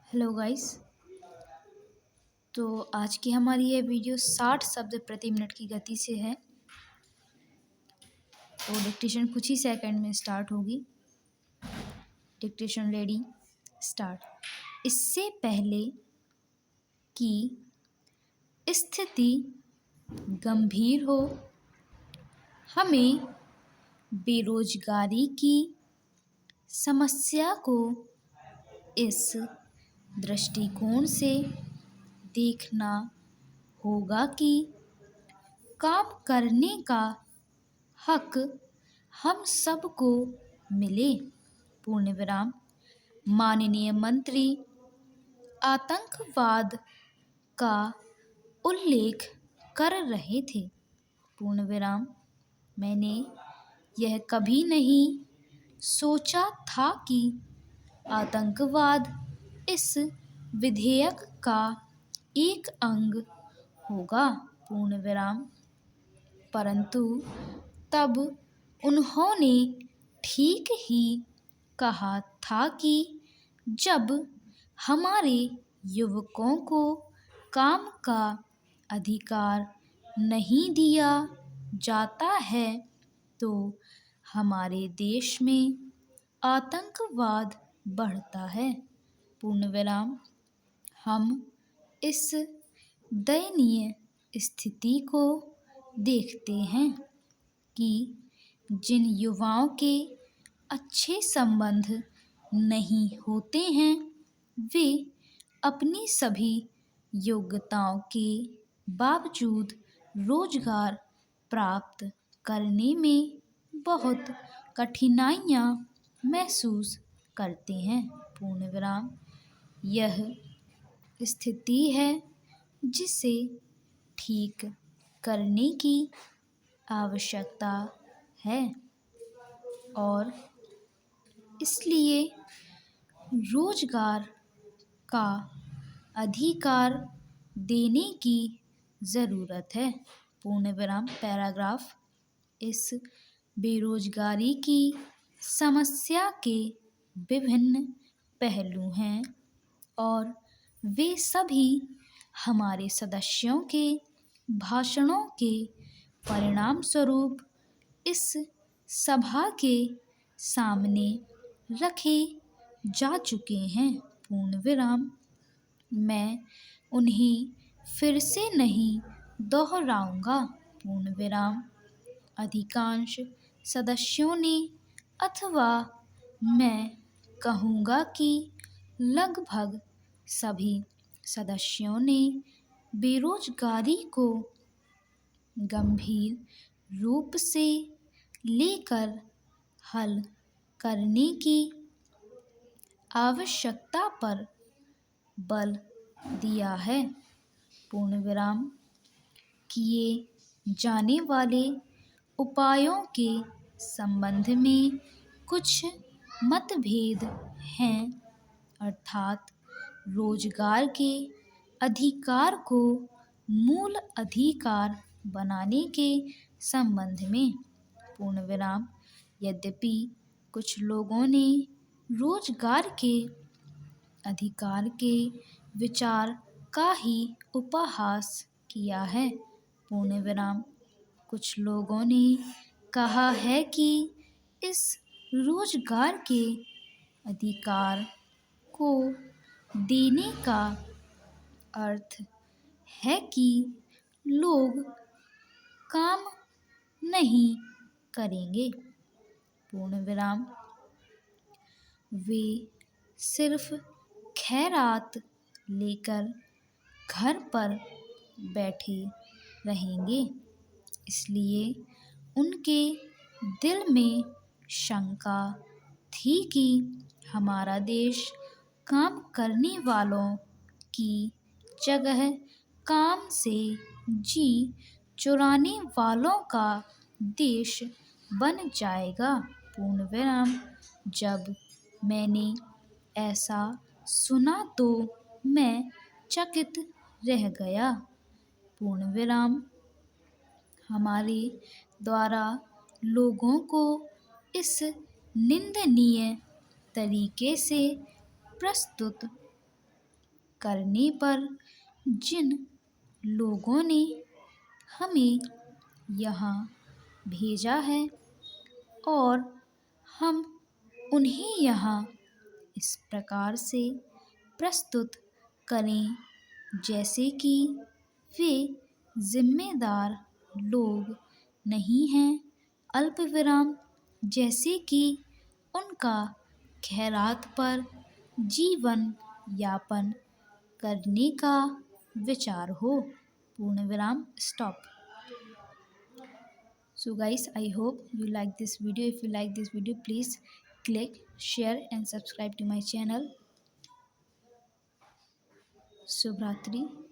Hello guys. तो आज की हमारी ये वीडियो 60 शब्द प्रति मिनट की गति से है। तो डिक्टेशन कुछ ही सेकंड में स्टार्ट होगी। Dictation ready, start. इससे पहले कि स्थिति गंभीर हो, हमें बेरोजगारी की समस्या को इस दृष्टिकोण से देखना होगा कि काम करने का हक हम सबको मिले। पूर्ण विराम। माननीय मंत्री आतंकवाद का उल्लेख कर रहे थे। पूर्ण विराम। मैंने यह कभी नहीं सोचा था कि आतंकवाद इस विधेयक का एक अंग होगा। पूर्ण विराम। परंतु तब उन्होंने ठीक ही कहा था कि जब हमारे युवकों को काम का अधिकार नहीं दिया जाता है तो हमारे देश में आतंकवाद बढ़ता है। पूर्ण विराम। हम इस दयनीय स्थिति को देखते हैं कि जिन युवाओं के अच्छे संबंध नहीं होते हैं वे अपनी सभी योग्यताओं के बावजूद रोजगार प्राप्त करने में बहुत कठिनाइयाँ महसूस करते हैं। पूर्ण विराम। यह स्थिति है जिसे ठीक करने की आवश्यकता है और इसलिए रोजगार का अधिकार देने की ज़रूरत है। पूर्ण विराम। पैराग्राफ। इस बेरोजगारी की समस्या के विभिन्न पहलू हैं और वे सभी हमारे सदस्यों के भाषणों के परिणाम स्वरूप इस सभा के सामने रखे जा चुके हैं। पूर्ण विराम। मैं उन्हें फिर से नहीं दोहराऊंगा। पूर्ण विराम। अधिकांश सदस्यों ने अथवा मैं कहूँगा कि लगभग सभी सदस्यों ने बेरोजगारी को गंभीर रूप से लेकर हल करने की आवश्यकता पर बल दिया है। पूर्ण विराम। किए जाने वाले उपायों के संबंध में कुछ मतभेद हैं, अर्थात रोजगार के अधिकार को मूल अधिकार बनाने के संबंध में। पूर्ण विराम। यद्यपि कुछ लोगों ने रोजगार के अधिकार के विचार का ही उपहास किया है। पूर्ण विराम। कुछ लोगों ने कहा है कि इस रोजगार के अधिकार को देने का अर्थ है कि लोग काम नहीं करेंगे। पूर्ण विराम। वे सिर्फ खैरात लेकर घर पर बैठे रहेंगे। इसलिए उनके दिल में शंका थी कि हमारा देश काम करने वालों की जगह काम से जी चुराने वालों का देश बन जाएगा। पूर्ण विराम। जब मैंने ऐसा सुना तो मैं चकित रह गया। पूर्ण विराम। हमारे द्वारा लोगों को इस निंदनीय तरीके से प्रस्तुत करने पर जिन लोगों ने हमें यहाँ भेजा है और हम उन्हें यहाँ इस प्रकार से प्रस्तुत करें जैसे कि वे जिम्मेदार लोग नहीं हैं, अल्पविराम जैसे कि उनका खैरात पर जीवन यापन करने का विचार हो, पूर्ण विराम stop. So guys, I hope you like this video. If you like this video, please click, share and subscribe to my channel. Subhratri.